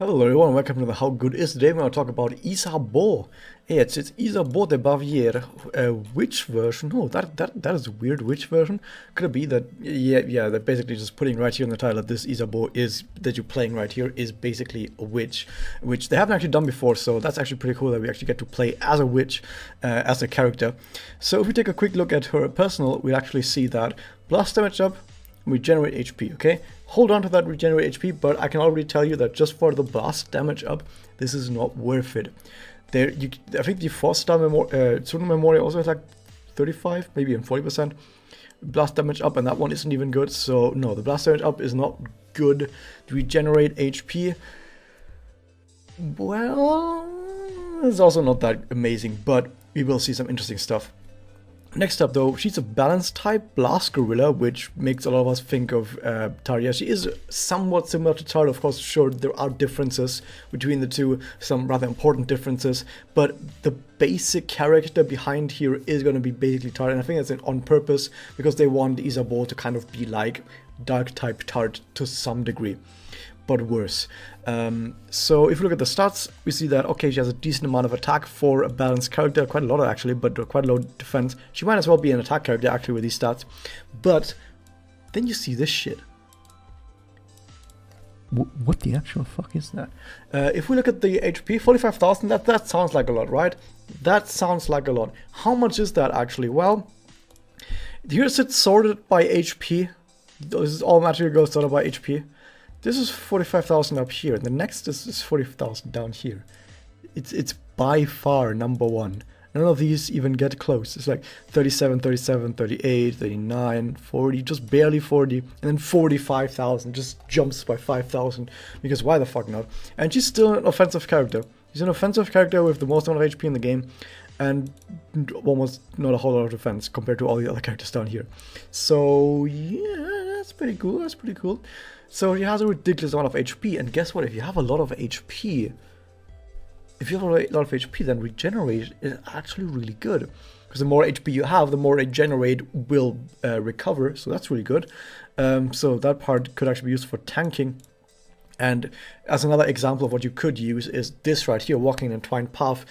Hello everyone, welcome to the How Good Is. Today we're going to talk about Isabeau. Hey, it's Isabeau the Witch version. Oh, that is a weird witch version. Could it be that, yeah, they're basically just putting right here in the title that this Isabeau is, that you're playing right here, is basically a witch, which they haven't actually done before, so that's actually pretty cool that we actually get to play as a witch, as a character. So if we take a quick look at her personal, we actually see that blast damage up, regenerate HP, okay? Hold on to that regenerate HP, but I can already tell you that just for the blast damage up, this is not worth it. I think the 4-star Student Memoria also has like 35, maybe even 40% blast damage up, and that one isn't even good, so no, the blast damage up is not good. The regenerate HP, well, it's also not that amazing, but we will see some interesting stuff. Next up though, she's a balanced type Blast Gorilla, which makes a lot of us think of Taria. She is somewhat similar to Taria, of course. Sure, there are differences between the two, some rather important differences, but the basic character behind here is going to be basically Taria, and I think that's on purpose, because they want Isabeau to kind of be like Dark type Tart to some degree, but worse. So if you look at the stats, we see that, okay, she has a decent amount of attack for a balanced character, quite a lot actually, but quite low defense. She might as well be an attack character actually with these stats. But then you see this shit. What the actual fuck is that? If we look at the HP, 45,000, that sounds like a lot, right? That sounds like a lot. How much is that actually? Well, here's it sorted by HP. This is automatically goes sorted by HP. This is 45,000 up here. The next is 40,000 down here. It's by far number one. None of these even get close. It's like 37, 37, 38, 39, 40, just barely 40, and then 45,000. Just jumps by 5,000, because why the fuck not? And she's still an offensive character. She's an offensive character with the most amount of HP in the game, and almost not a whole lot of defense compared to all the other characters down here. So yeah, that's pretty cool. That's pretty cool. So he has a ridiculous amount of HP, and guess what? If you have a lot of HP, then regenerate is actually really good. Because the more HP you have, the more regenerate will recover, so that's really good. So that part could actually be used for tanking. And as another example of what you could use is this right here, Walking an Entwined Path,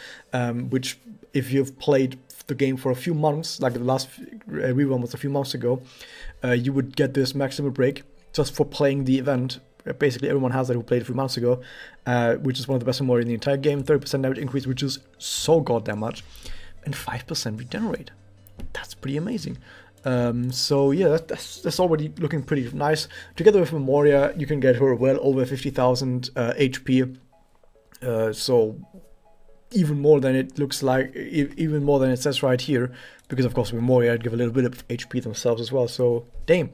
which if you've played the game for a few months, like the last rerun was a few months ago, you would get this maximum break just for playing the event. Basically everyone has that who played a few months ago, which is one of the best memory in the entire game. 30% damage increase, which is so goddamn much, and 5% regenerate. That's pretty amazing. So yeah, that's already looking pretty nice. Together with Memoria, you can get her well over 50,000 HP. So even more than it looks like, even more than it says right here, because of course Memoria give a little bit of HP themselves as well. So damn.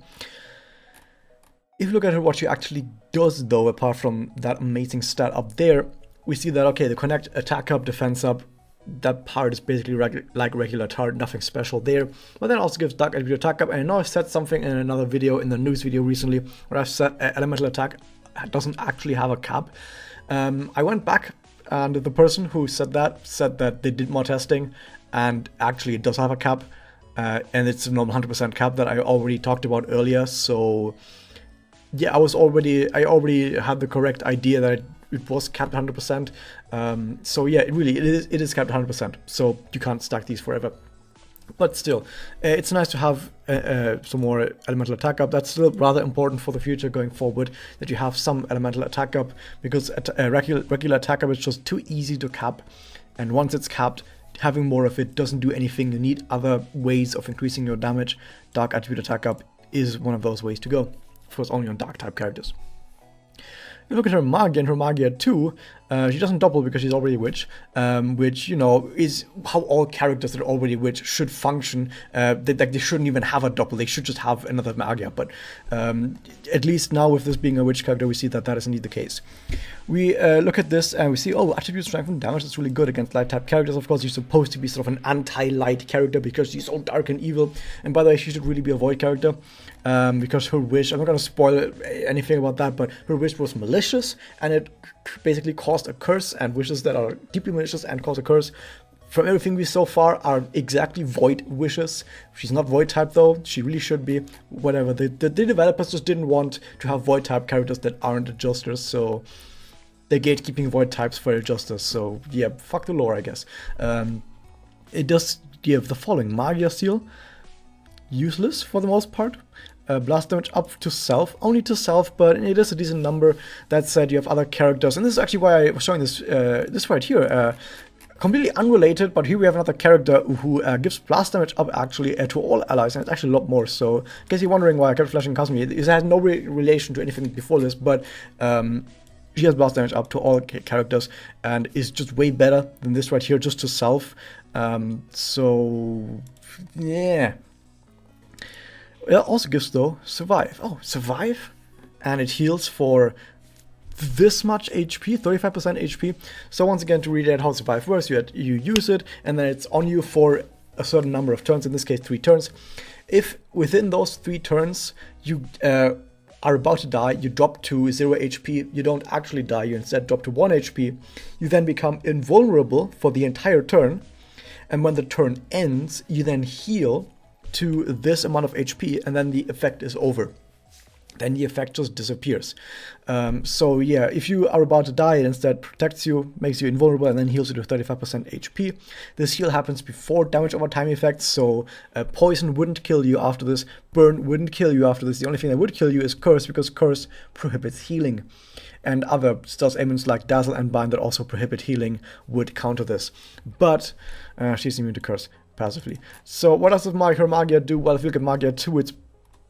If you look at her, what she actually does though, apart from that amazing stat up there, we see that, okay, the connect, attack up, defense up, that part is basically like regular Tart, nothing special there. But then also gives dark attack up, and I know I said something in another video, in the news video recently, where I've said elemental attack doesn't actually have a cap. I went back, and the person who said that they did more testing, and actually it does have a cap, and it's a normal 100% cap that I already talked about earlier, so yeah, I already had the correct idea that it was capped 100%. So yeah, it is capped 100%. So you can't stack these forever. But still, it's nice to have some more elemental attack up. That's still rather important for the future going forward, that you have some elemental attack up, because regular attack up is just too easy to cap. And once it's capped, having more of it doesn't do anything. You need other ways of increasing your damage. Dark attribute attack up is one of those ways to go. Of course, only on dark type characters. You look at her Magia, and her Magia 2, she doesn't double because she's already a witch, which, you know, is how all characters that are already witch should function. They shouldn't even have a double, they should just have another Magia, but at least now with this being a witch character, we see that that is indeed the case. We look at this and we see, oh, attribute strength and damage is really good against light type characters. Of course, she's supposed to be sort of an anti-light character because she's so dark and evil, and by the way, she should really be a void character. Because her wish, I'm not going to spoil anything about that, but her wish was malicious, and it basically caused a curse, and wishes that are deeply malicious and cause a curse, from everything we so far, are exactly void wishes. She's not void type though, she really should be. Whatever, the developers just didn't want to have void type characters that aren't adjusters, so the gatekeeping void types for justice. So yeah, fuck the lore, I guess. It does give the following: Magia Seal, useless for the most part. Blast damage up to self, only to self, but it is a decent number. That said, you have other characters, and this is actually why I was showing this this right here. Completely unrelated, but here we have another character who gives blast damage up actually to all allies, and it's actually a lot more. So, in case you're wondering why I kept flashing Kazumi, it has no relation to anything before this, but she has blast damage up to all characters, and is just way better than this right here, just to self. So, yeah. It also gives, though, Survive. Oh, Survive? And it heals for this much HP, 35% HP. So once again, to read how Survive works, you use it, and then it's on you for a certain number of turns, in this case 3 turns. If within those 3 turns you are about to die, you drop to 0 HP, you don't actually die, you instead drop to 1 HP, you then become invulnerable for the entire turn, and when the turn ends, you then heal to this amount of HP, and then the effect is over. Then the effect just disappears. So yeah, if you are about to die, it instead protects you, makes you invulnerable, and then heals you to 35% HP. This heal happens before damage over time effects, so poison wouldn't kill you after this, burn wouldn't kill you after this. The only thing that would kill you is curse, because curse prohibits healing. And other stealth ailments like dazzle and bind that also prohibit healing would counter this. But she's immune to curse passively. So what does her Magia do? Well, if you look at Magia 2, it's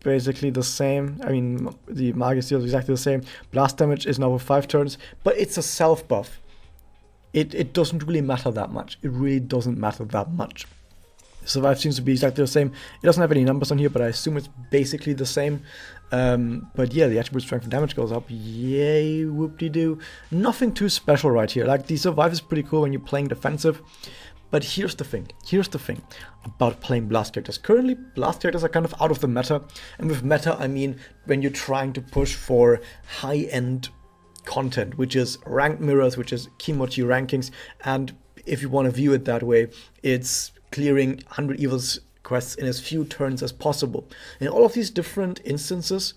basically the same. I mean, the Magia Seal is exactly the same. Blast damage is now for 5 turns, but it's a self buff. It doesn't really matter that much. It really doesn't matter that much. Survive seems to be exactly the same. It doesn't have any numbers on here, but I assume it's basically the same. But yeah, the attribute strength and damage goes up. Yay, whoop-de-doo. Nothing too special right here. Like, the Survive is pretty cool when you're playing defensive. But here's the thing about playing blast characters. Currently, blast characters are kind of out of the meta. And with meta, I mean when you're trying to push for high-end content, which is ranked mirrors, which is Kimochi rankings. And if you want to view it that way, it's clearing 100 Evils quests in as few turns as possible. In all of these different instances,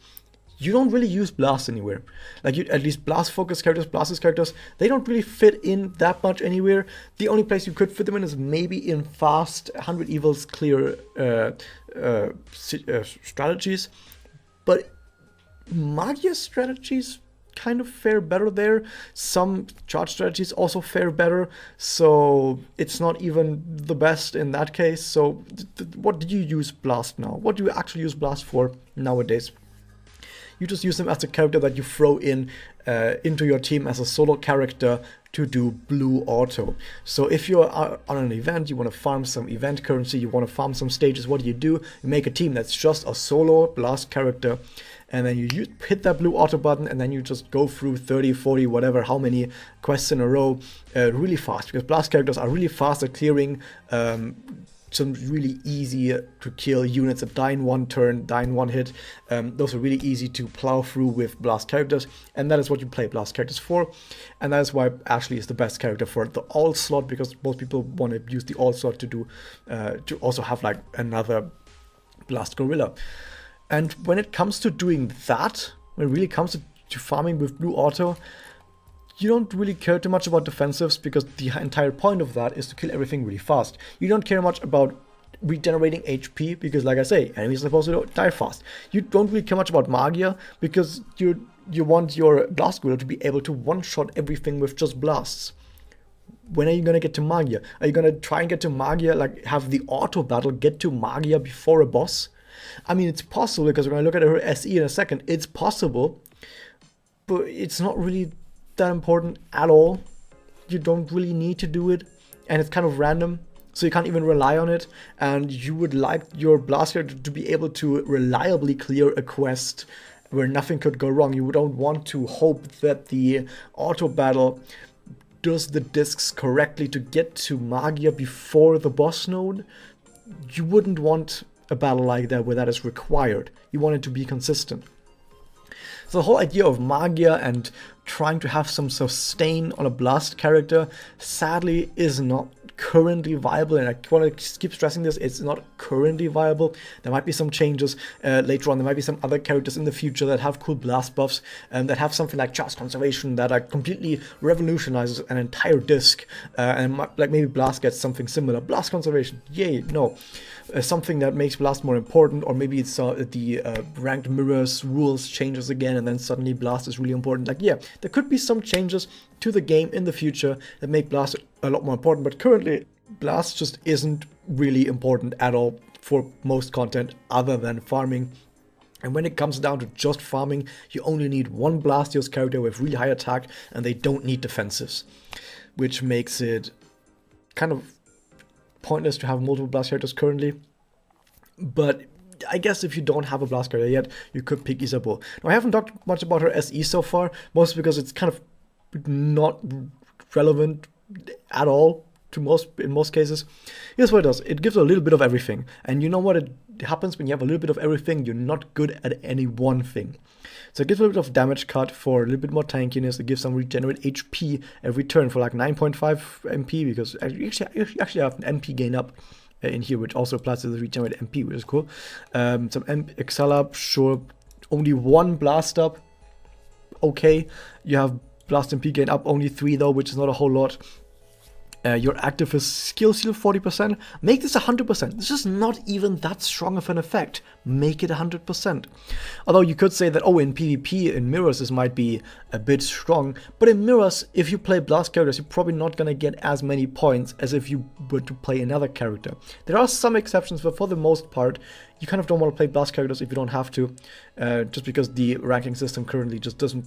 you don't really use blast anywhere. Like, at least blast focused characters, blasters characters, they don't really fit in that much anywhere. The only place you could fit them in is maybe in fast 100 Evils clear strategies. But Magia strategies kind of fare better there. Some charge strategies also fare better, so it's not even the best in that case. So what do you use blast now? What do you actually use blast for nowadays? You just use them as a character that you throw in into your team as a solo character to do blue auto. So if you're on an event, you want to farm some event currency, you want to farm some stages, what do? You make a team that's just a solo blast character, and then you hit that blue auto button, and then you just go through 30, 40, whatever, how many quests in a row really fast, because blast characters are really fast at clearing some really easy to kill units that die in one turn, die in one hit. Those are really easy to plow through with blast characters, and that is what you play blast characters for. And that is why Ashley is the best character for the all slot, because most people want to use the all slot to do to also have like another blast gorilla. And when it comes to doing that, when it really comes to farming with blue auto, you don't really care too much about defensives, because the entire point of that is to kill everything really fast. You don't care much about regenerating HP, because like I say, enemies are supposed to die fast. You don't really care much about Magia, because you want your blast gorilla to be able to one-shot everything with just blasts. When are you going to get to Magia? Are you going to try and get to Magia, like have the auto battle get to Magia before a boss? I mean, it's possible, because we're going to look at her SE in a second. It's possible, but it's not really that important at all. You don't really need to do it, and it's kind of random, so you can't even rely on it. And you would like your blast character to be able to reliably clear a quest where nothing could go wrong. You don't want to hope that the auto battle does the discs correctly to get to Magia before the boss node. You wouldn't want a battle like that where that is required. You want it to be consistent. So the whole idea of Magia and trying to have some sustain on a blast character, sadly, is not currently viable, and I want to keep stressing this, it's not currently viable. There might be some changes later on. There might be some other characters in the future that have cool blast buffs, that have something like Charge Conservation that completely revolutionizes an entire disc, and like maybe Blast gets something similar. Blast Conservation, yay, no. Something that makes Blast more important, or maybe it's the ranked mirrors rules changes again, and then suddenly Blast is really important. Like, yeah, there could be some changes to the game in the future that make Blast a lot more important, but currently Blast just isn't really important at all for most content other than farming. And when it comes down to just farming, you only need one Blastios character with really high attack, and they don't need defensives, which makes it kind of pointless to have multiple Blast characters currently. But I guess if you don't have a Blast character yet, you could pick Isabeau. Now, I haven't talked much about her SE so far, mostly because it's kind of not relevant at all in most cases. Here's what it does. It gives a little bit of everything. And you know what it happens when you have a little bit of everything? You're not good at any one thing. So it gives a little bit of damage cut for a little bit more tankiness. It gives some regenerate HP every turn for like 9.5 MP, because you actually have an MP gain up in here, which also applies to the regenerate MP, which is cool. Some Excel up, sure. Only one blast up, okay. You have blast MP gain up, only 3 though, which is not a whole lot. Your active is skill seal 40%. Make this 100%. This is not even that strong of an effect. Make it 100%. Although you could say that, oh, in PvP, in mirrors, this might be a bit strong. But in mirrors, if you play blast characters, you're probably not going to get as many points as if you were to play another character. There are some exceptions, but for the most part, you kind of don't want to play blast characters if you don't have to, just because the ranking system currently just doesn't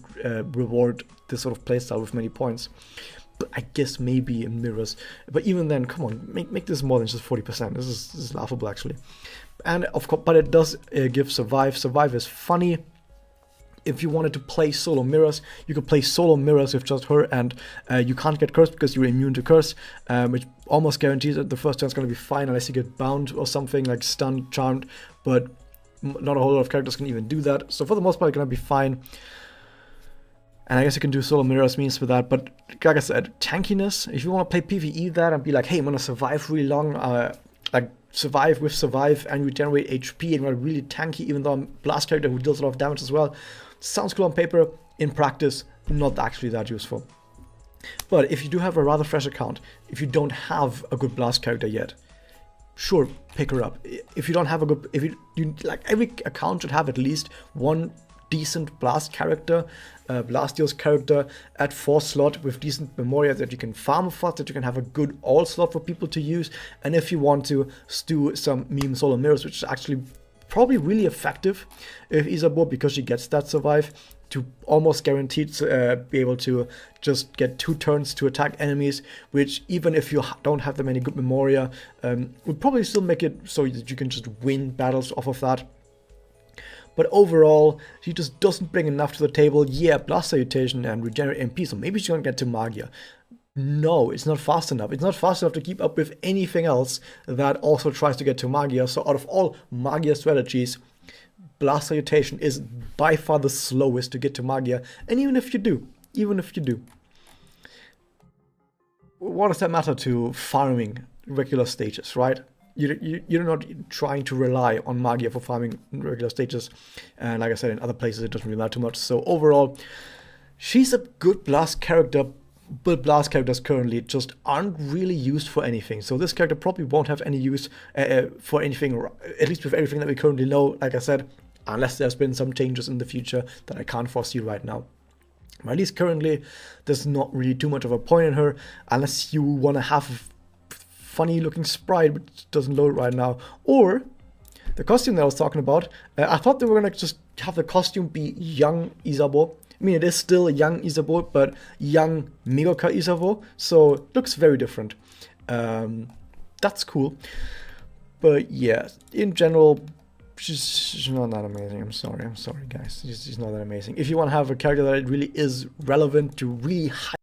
reward this sort of playstyle with many points. I guess maybe in mirrors, but even then, come on, make this more than just 40%. This is laughable, actually. And of course, but it does give survive. Survive is funny. If you wanted to play solo mirrors, you could play solo mirrors with just her, and you can't get cursed because you're immune to curse, which almost guarantees that the first turn's going to be fine unless you get bound or something like stunned, charmed. But not a whole lot of characters can even do that. So for the most part, it's going to be fine. And I guess you can do solo mirrors means for that, but like I said, tankiness, if you want to play PvE that and be like, hey, I'm going to survive really long, like survive with survive and regenerate HP and I'm really tanky, even though I'm a blast character who deals a lot of damage as well, sounds cool on paper. In practice, not actually that useful. But if you do have a rather fresh account, if you don't have a good blast character yet, sure, pick her up. If you don't have a good, if you like, every account should have at least one decent blast character, Blastios character at 4 slot with decent memoria that you can farm fast, that you can have a good all slot for people to use. And if you want to do some meme solo mirrors, which is actually probably really effective if Isabeau, because she gets that survive to almost guaranteed be able to just get 2 turns to attack enemies, which even if you don't have that many good memoria, would probably still make it so that you can just win battles off of that. But overall, she just doesn't bring enough to the table. Yeah, Blast Salutation and Regenerate MP, so maybe she's gonna get to Magia. No, it's not fast enough. It's not fast enough to keep up with anything else that also tries to get to Magia. So out of all Magia strategies, Blast Salutation is by far the slowest to get to Magia. And even if you do, what does that matter to farming regular stages, right? You're not trying to rely on Magia for farming regular stages, and like I said, in other places it doesn't really matter too much. So overall, she's a good blast character, but blast characters currently just aren't really used for anything. So this character probably won't have any use for anything, at least with everything that we currently know, like I said, unless there's been some changes in the future that I can't foresee right now. At least currently, there's not really too much of a point in her, unless you want to have funny looking sprite, which doesn't load right now, or the costume that I was talking about. I thought they were gonna just have the costume be young Isabeau. I mean, it is still young Isabeau, but young Megoka Isabeau, so it looks very different. That's cool. But yeah, in general, she's not that amazing. I'm sorry guys, she's not that amazing. If you want to have a character that really is relevant to really high